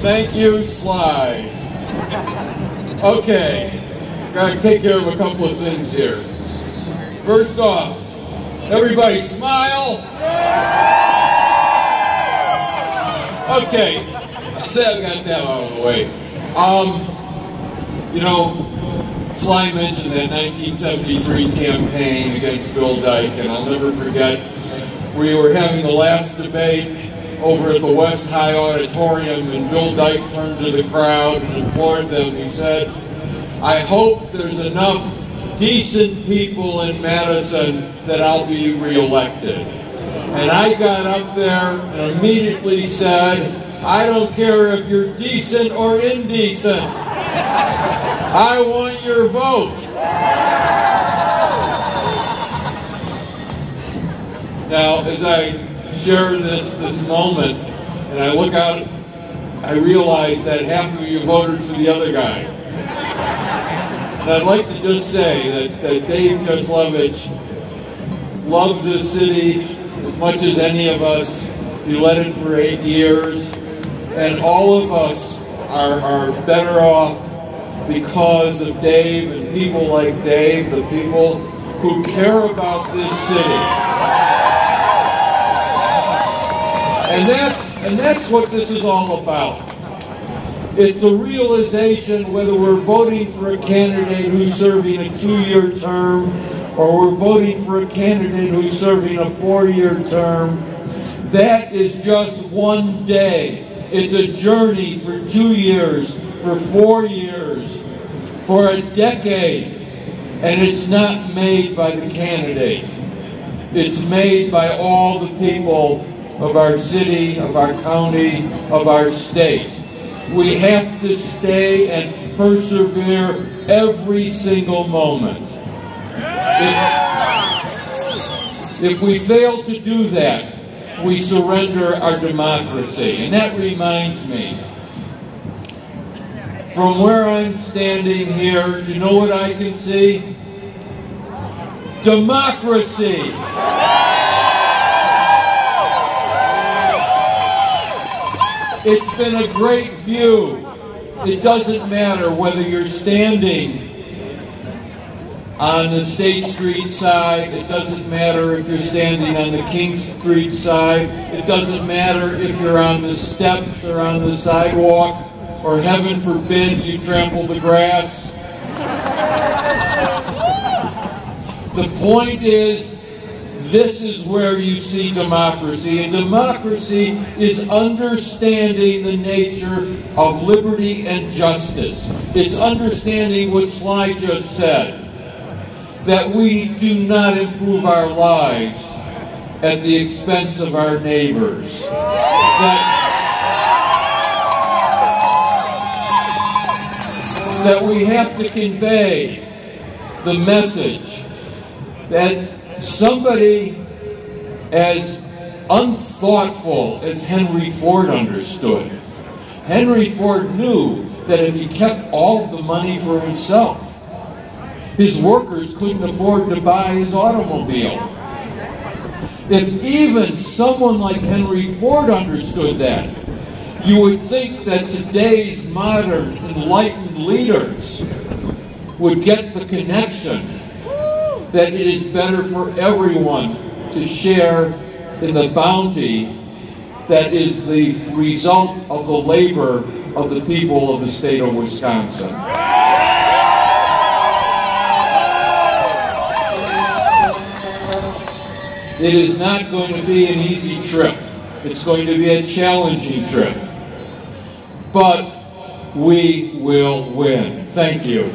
Thank you, Sly. Okay, gotta take care of a couple of things here. First off, everybody smile. Okay, that got that out of the way. You know, Sly mentioned that 1973 campaign against Bill Dyke, and I'll never forget, we were having the last debate over at the West High Auditorium, and Bill Dyke turned to the crowd and implored them. He said, "I hope there's enough decent people in Madison that I'll be reelected." And I got up there and immediately said, "I don't care if you're decent or indecent. I want your vote." Now, as I share this moment, and I look out, I realize that half of you voted for the other guy. And I'd like to just say that Dave Jeslovich loves this city as much as any of us. He led it for 8 years, and all of us are better off because of Dave and people like Dave, the people who care about this city. And that's what this is all about. It's the realization, whether we're voting for a candidate who's serving a 2-year term or we're voting for a candidate who's serving a 4-year term, that is just one day. It's a journey for 2 years, for 4 years, for a decade. And it's not made by the candidate. It's made by all the people of our city, of our county, of our state. We have to stay and persevere every single moment. If we fail to do that, we surrender our democracy. And that reminds me, from where I'm standing here, do you know what I can see? Democracy! It's been a great view. It doesn't matter whether you're standing on the State Street side. It doesn't matter if you're standing on the King Street side. It doesn't matter if you're on the steps or on the sidewalk, or heaven forbid you trample the grass. The point is, this is where you see democracy, and democracy is understanding the nature of liberty and justice. It's understanding what Sly just said, that we do not improve our lives at the expense of our neighbors. That we have to convey the message that somebody as unthoughtful as Henry Ford understood. Henry Ford knew that if he kept all of the money for himself, his workers couldn't afford to buy his automobile. If even someone like Henry Ford understood that, you would think that today's modern, enlightened leaders would get the connection that it is better for everyone to share in the bounty that is the result of the labor of the people of the state of Wisconsin. It is not going to be an easy trip. It's going to be a challenging trip. But we will win. Thank you.